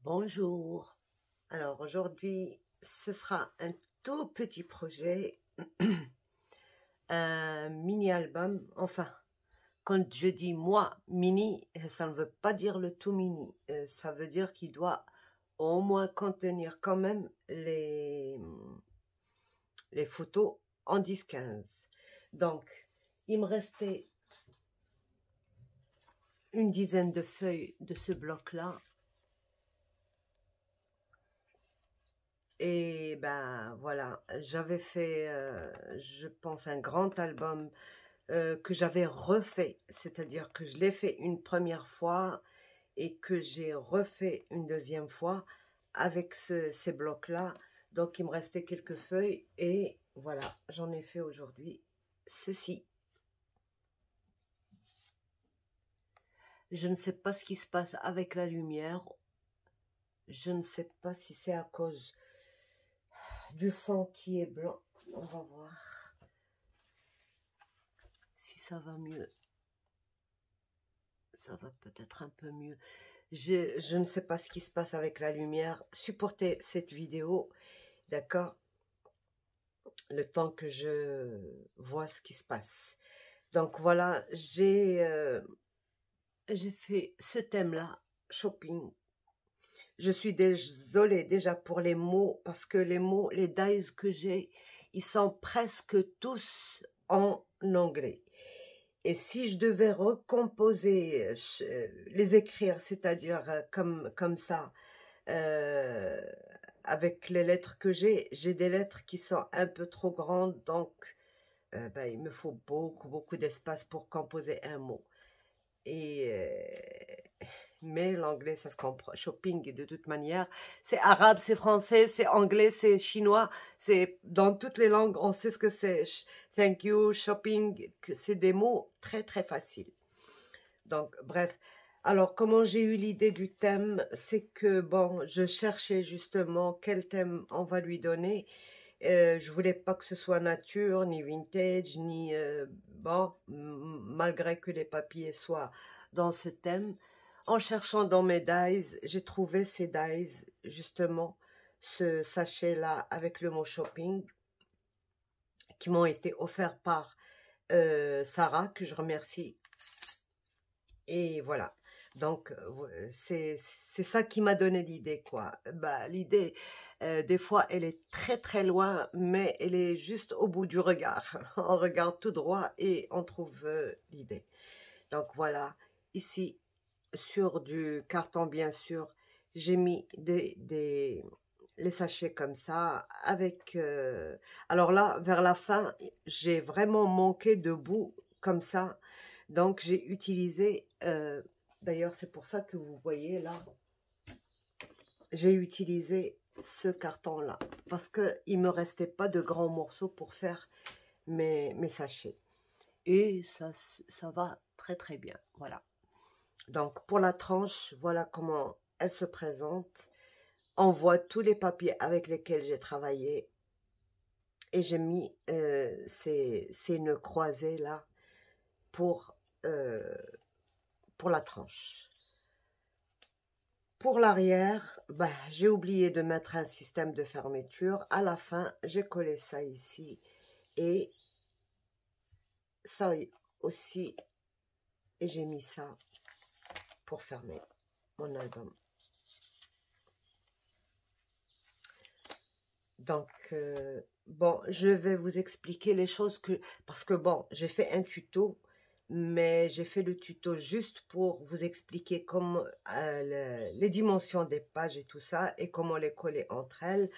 Bonjour. Alors aujourd'hui, ce sera un tout petit projet, un mini-album. Enfin, quand je dis moi mini, ça ne veut pas dire le tout mini. Ça veut dire qu'il doit au moins contenir quand même les photos en 10-15. Donc, il me restait une dizaine de feuilles de ce bloc-là. Et ben voilà, j'avais fait, je pense, un grand album que j'avais refait, c'est-à-dire que je l'ai fait une première fois et que j'ai refait une deuxième fois avec ces blocs-là. Donc il me restait quelques feuilles et voilà, j'en ai fait aujourd'hui ceci. Je ne sais pas ce qui se passe avec la lumière. Je ne sais pas si c'est à cause du fond qui est blanc. On va voir si ça va mieux. Ça va peut-être un peu mieux. Je ne sais pas ce qui se passe avec la lumière. Supportez cette vidéo, d'accord? Le temps que je vois ce qui se passe. Donc voilà, j'ai fait ce thème-là, shopping. Je suis désolée déjà pour les mots, parce que les mots, les dies que j'ai, ils sont presque tous en anglais. Et si je devais recomposer, les écrire, c'est-à-dire comme ça, euh, avec les lettres que j'ai des lettres qui sont un peu trop grandes, donc ben, il me faut beaucoup d'espace pour composer un mot. Et mais l'anglais, ça se comprend. Shopping, de toute manière, c'est arabe, c'est français, c'est anglais, c'est chinois, c'est dans toutes les langues, on sait ce que c'est. Thank you, shopping, que c'est des mots très faciles. Donc, bref. Alors, comment j'ai eu l'idée du thème, c'est que, bon, je cherchais justement quel thème on va lui donner. Je voulais pas que ce soit nature, ni vintage, ni... bon, malgré que les papiers soient dans ce thème. En cherchant dans mes dies, j'ai trouvé ces dies, justement, ce sachet-là avec le mot shopping, qui m'ont été offerts par Sarah, que je remercie. Et voilà. Donc, c'est ça qui m'a donné l'idée, quoi. Bah, l'idée, des fois, elle est très loin, mais elle est juste au bout du regard. On regarde tout droit et on trouve l'idée. Donc, voilà. Ici, sur du carton, bien sûr, j'ai mis les sachets comme ça, avec... alors là, vers la fin, j'ai vraiment manqué de bout, comme ça. Donc, j'ai utilisé... d'ailleurs, c'est pour ça que vous voyez là, j'ai utilisé ce carton-là. Parce qu'il ne me restait pas de grands morceaux pour faire mes sachets. Et ça va très bien. Voilà. Donc, pour la tranche, voilà comment elle se présente. On voit tous les papiers avec lesquels j'ai travaillé. Et j'ai mis ces nœuds croisés là pour la tranche. Pour l'arrière, bah, j'ai oublié de mettre un système de fermeture. À la fin, j'ai collé ça ici. Et ça aussi. Et j'ai mis ça pour fermer mon album. Donc, bon, je vais vous expliquer les choses que... Parce que, bon, j'ai fait un tuto, mais j'ai fait le tuto juste pour vous expliquer comment les dimensions des pages et tout ça, et comment les coller entre elles,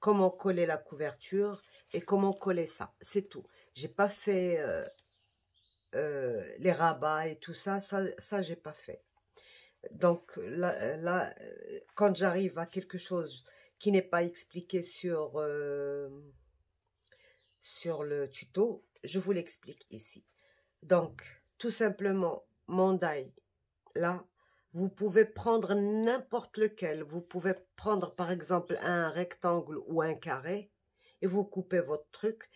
comment coller la couverture, et comment coller ça. C'est tout. J'ai pas fait les rabats et tout ça, ça j'ai pas fait. Donc là quand j'arrive à quelque chose qui n'est pas expliqué sur le tuto, je vous l'explique ici. Donc, tout simplement, mon die, là, vous pouvez prendre n'importe lequel. Vous pouvez prendre, par exemple, un rectangle ou un carré et vous coupez votre truc.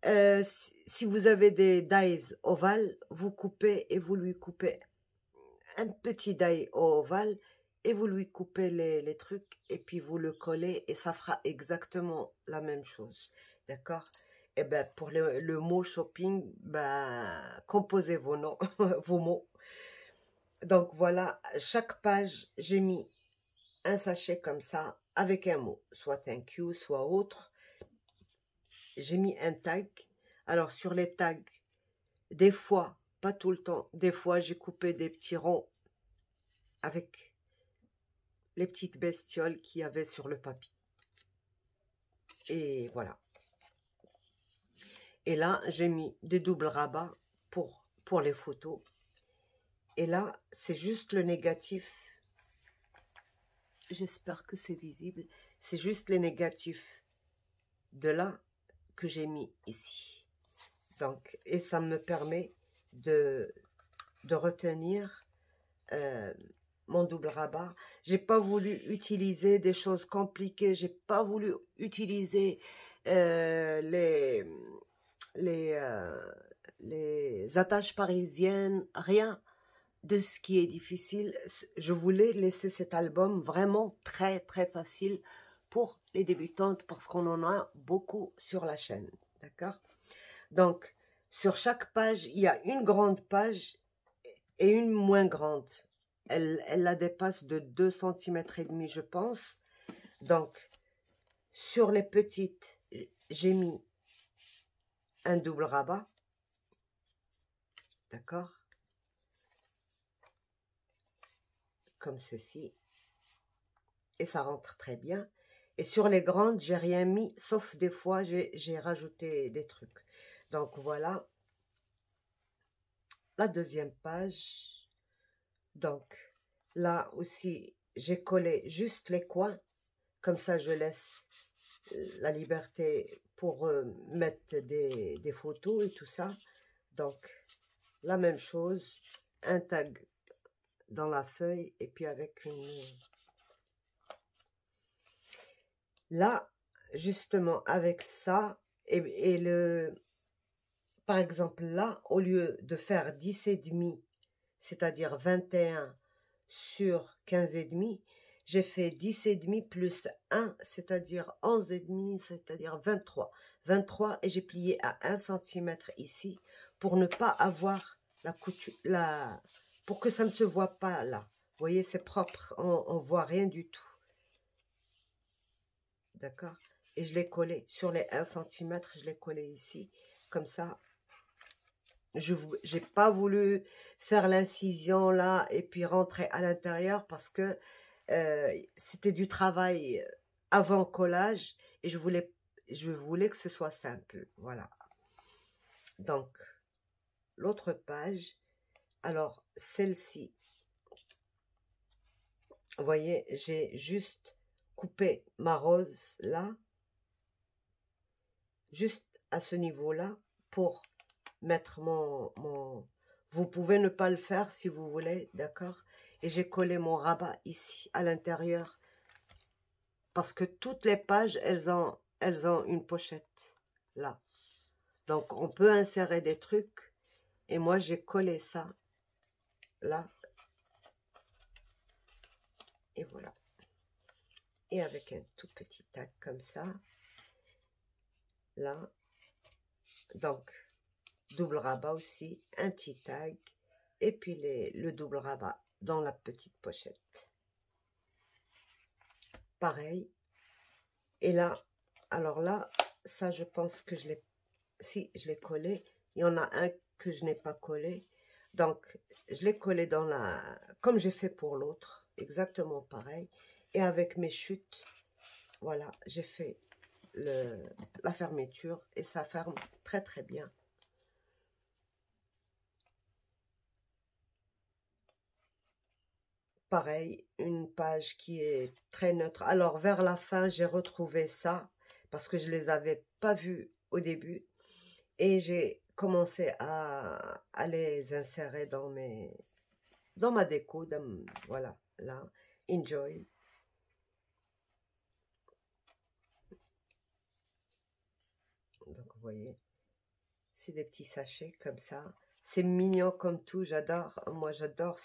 Si vous avez des dies ovales, vous coupez et vous lui coupez un petit die ovale et vous lui coupez les trucs et puis vous le collez et ça fera exactement la même chose. D'accord? Et ben pour le mot shopping, ben composez vos noms, vos mots. Donc voilà, chaque page, j'ai mis un sachet comme ça avec un mot, soit thank you, soit autre. J'ai mis un tag. Alors sur les tags, des fois, pas tout le temps, des fois j'ai coupé des petits ronds avec les petites bestioles qu'il y avait sur le papier. Et voilà. Et là, j'ai mis des doubles rabats pour les photos. Et là, c'est juste le négatif. J'espère que c'est visible. C'est juste les négatifs de là que j'ai mis ici. Donc, et ça me permet de retenir mon double rabat. J'ai pas voulu utiliser des choses compliquées. J'ai pas voulu utiliser les attaches parisiennes, rien de ce qui est difficile. Je voulais laisser cet album vraiment très très facile pour les débutantes parce qu'on en a beaucoup sur la chaîne, d'accord? Donc, sur chaque page, il y a une grande page et une moins grande. Elle la dépasse de 2 cm et demi, je pense. Donc, sur les petites, j'ai mis un double rabat, d'accord, comme ceci, et ça rentre très bien. Et sur les grandes, j'ai rien mis, sauf des fois, j'ai rajouté des trucs. Donc voilà, la deuxième page. Donc là aussi, j'ai collé juste les coins, comme ça je laisse la liberté pour mettre des photos et tout ça. Donc la même chose, un tag dans la feuille et puis avec une... Là, justement, avec ça, et par exemple là, au lieu de faire 10,5, c'est-à-dire 21 sur 15,5, j'ai fait 10,5 plus 1, c'est-à-dire 11,5, c'est-à-dire 23. 23 et j'ai plié à 1 cm ici pour ne pas avoir la couture, pour que ça ne se voit pas là. Vous voyez, c'est propre, on ne voit rien du tout. D'accord? Et je l'ai collé sur les 1 cm, je l'ai collé ici, comme ça. Je n'ai pas voulu faire l'incision là et puis rentrer à l'intérieur parce que c'était du travail avant collage et je voulais que ce soit simple. Voilà. Donc, l'autre page, alors celle-ci, vous voyez, j'ai juste coupé ma rose là, juste à ce niveau-là pour mettre vous pouvez ne pas le faire si vous voulez, d'accord? Et j'ai collé mon rabat ici à l'intérieur parce que toutes les pages elles ont une pochette là, donc on peut insérer des trucs et moi j'ai collé ça là et voilà, et avec un tout petit tac comme ça là. Donc double rabat aussi, un petit tag et puis le double rabat dans la petite pochette, pareil. Et là, alors là, ça je pense que je l'ai collé. Il y en a un que je n'ai pas collé, donc je l'ai collé dans comme j'ai fait pour l'autre, exactement pareil. Et avec mes chutes, voilà, j'ai fait la fermeture et ça ferme très très bien. Pareil, une page qui est très neutre. Alors, vers la fin, j'ai retrouvé ça parce que je les avais pas vus au début. Et j'ai commencé à les insérer dans ma déco. Voilà, là, enjoy. Donc, vous voyez, c'est des petits sachets comme ça. C'est mignon comme tout, j'adore. Moi, j'adore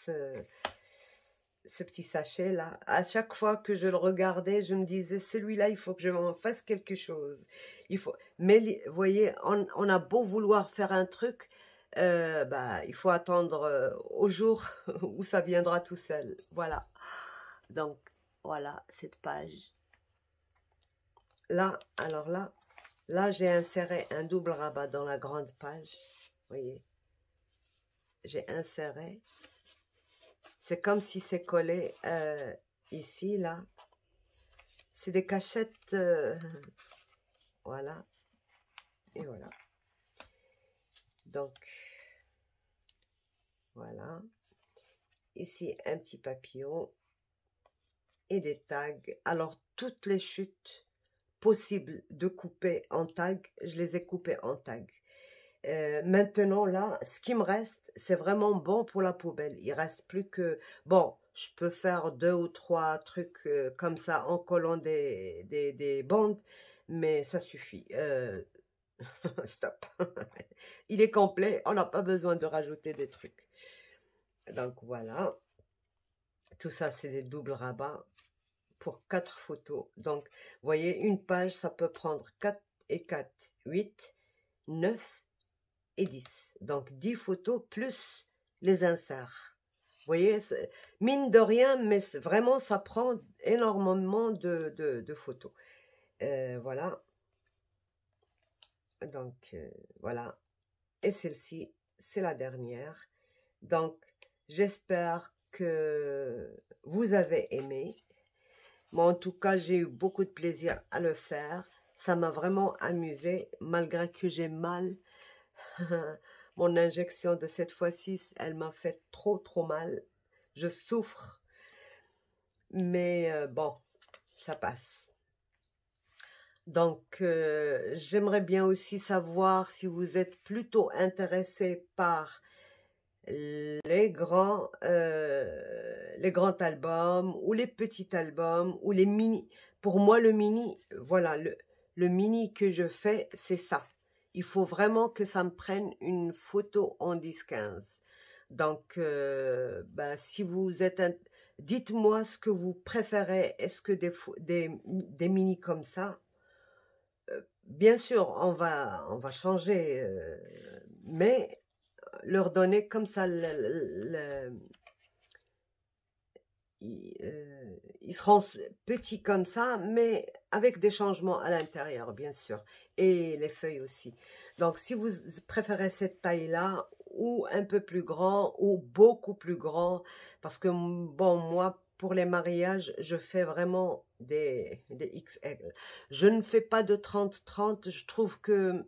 ce petit sachet là. À chaque fois que je le regardais, je me disais, celui-là, il faut que je m'en fasse quelque chose. Il faut. Mais vous voyez, on a beau vouloir faire un truc, bah, il faut attendre au jour où ça viendra tout seul. Voilà. Donc, voilà cette page. Là, alors là, j'ai inséré un double rabat dans la grande page. Vous voyez, j'ai inséré. C'est comme si c'est collé ici, là. C'est des cachettes. Voilà. Et voilà. Donc, voilà. Ici, un petit papillon. Et des tags. Alors, toutes les chutes possibles de couper en tag, je les ai coupées en tag. Maintenant, là, ce qui me reste, c'est vraiment bon pour la poubelle. Il reste plus que... Bon, je peux faire 2 ou 3 trucs comme ça en collant des bandes, mais ça suffit. Stop. Il est complet, on n'a pas besoin de rajouter des trucs. Donc, voilà. Tout ça, c'est des doubles rabats pour 4 photos. Donc, vous voyez, une page, ça peut prendre 4 et 4, 8, 9 et 10. Donc 10 photos plus les inserts. Vous voyez, mine de rien, mais vraiment, ça prend énormément de photos. Voilà. Donc, voilà. Et celle-ci, c'est la dernière. Donc, j'espère que vous avez aimé. Moi, en tout cas, j'ai eu beaucoup de plaisir à le faire. Ça m'a vraiment amusé, malgré que j'ai mal. Mon injection de cette fois-ci, elle m'a fait trop mal. Je souffre. Mais bon, ça passe. Donc, j'aimerais bien aussi savoir si vous êtes plutôt intéressé par les grands albums ou les petits albums ou les mini. Pour moi, le mini, voilà, le mini que je fais, c'est ça. Il faut vraiment que ça me prenne une photo en 10-15. Donc, bah, si vous êtes... Dites-moi ce que vous préférez. Est-ce que des mini comme ça? Bien sûr, on va changer, mais leur donner comme ça ils seront petits comme ça, mais avec des changements à l'intérieur, bien sûr, et les feuilles aussi. Donc, si vous préférez cette taille-là, ou un peu plus grand, ou beaucoup plus grand, parce que, bon, moi, pour les mariages, je fais vraiment des XL. Je ne fais pas de 30-30, je trouve que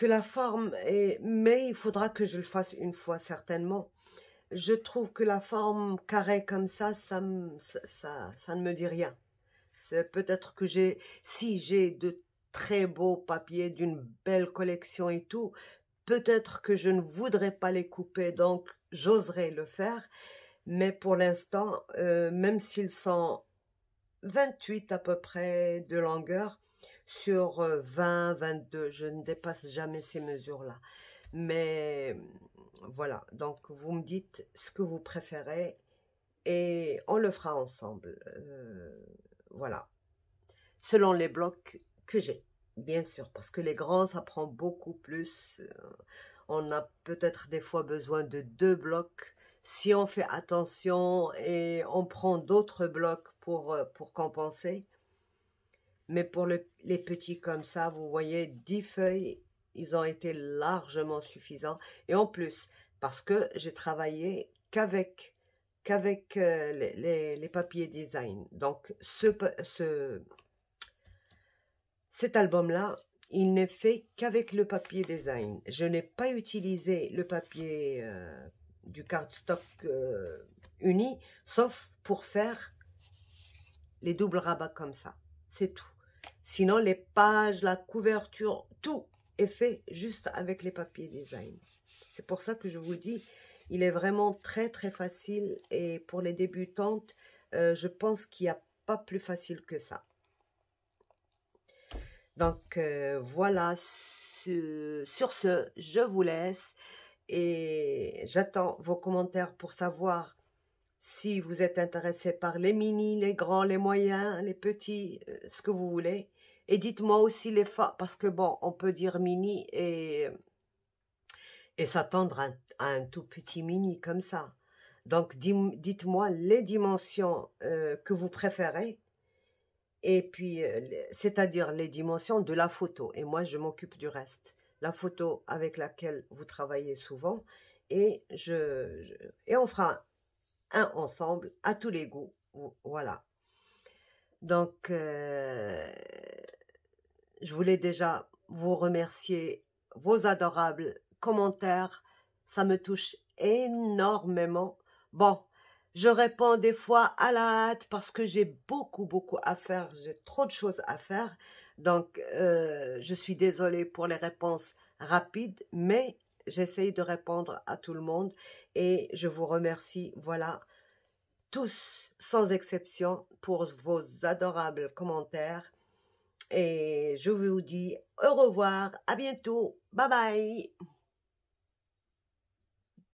la forme est... Mais il faudra que je le fasse une fois, certainement. Je trouve que la forme carrée comme ça ne me dit rien. C'est peut-être que si j'ai de très beaux papiers, d'une belle collection et tout, peut-être que je ne voudrais pas les couper, donc j'oserais le faire. Mais pour l'instant, même s'ils sont 28 à peu près de longueur, sur 20, 22, je ne dépasse jamais ces mesures-là. Mais voilà, donc vous me dites ce que vous préférez et on le fera ensemble. Voilà, selon les blocs que j'ai, bien sûr, parce que les grands, ça prend beaucoup plus. On a peut-être des fois besoin de 2 blocs. Si on fait attention et on prend d'autres blocs pour compenser. Mais pour les petits comme ça, vous voyez, 10 feuilles, ils ont été largement suffisants. Et en plus, parce que j'ai travaillé qu'avec les papiers design. Donc, cet album-là, il n'est fait qu'avec le papier design. Je n'ai pas utilisé le papier du cardstock uni, sauf pour faire les doubles rabats comme ça. C'est tout. Sinon, les pages, la couverture, tout est fait juste avec les papiers design. C'est pour ça que je vous dis, il est vraiment très facile. Et pour les débutantes, je pense qu'il n'y a pas plus facile que ça. Donc, voilà. Sur ce, je vous laisse. Et j'attends vos commentaires pour savoir Si vous êtes intéressé par les mini, les grands, les moyens, les petits, ce que vous voulez. Et dites-moi aussi les formes, parce que bon, on peut dire mini et s'attendre à un tout petit mini comme ça. Donc, dites-moi les dimensions que vous préférez, et puis, c'est-à-dire les dimensions de la photo. Et moi, je m'occupe du reste. La photo avec laquelle vous travaillez souvent, et, et on fera un ensemble, à tous les goûts. Voilà. Donc, je voulais déjà vous remercier, vos adorables commentaires, ça me touche énormément. Bon, je réponds des fois à la hâte parce que j'ai beaucoup à faire, j'ai trop de choses à faire. Donc, je suis désolée pour les réponses rapides, mais j'essaye de répondre à tout le monde et je vous remercie, voilà, tous, sans exception, pour vos adorables commentaires. Et je vous dis au revoir, à bientôt, bye bye.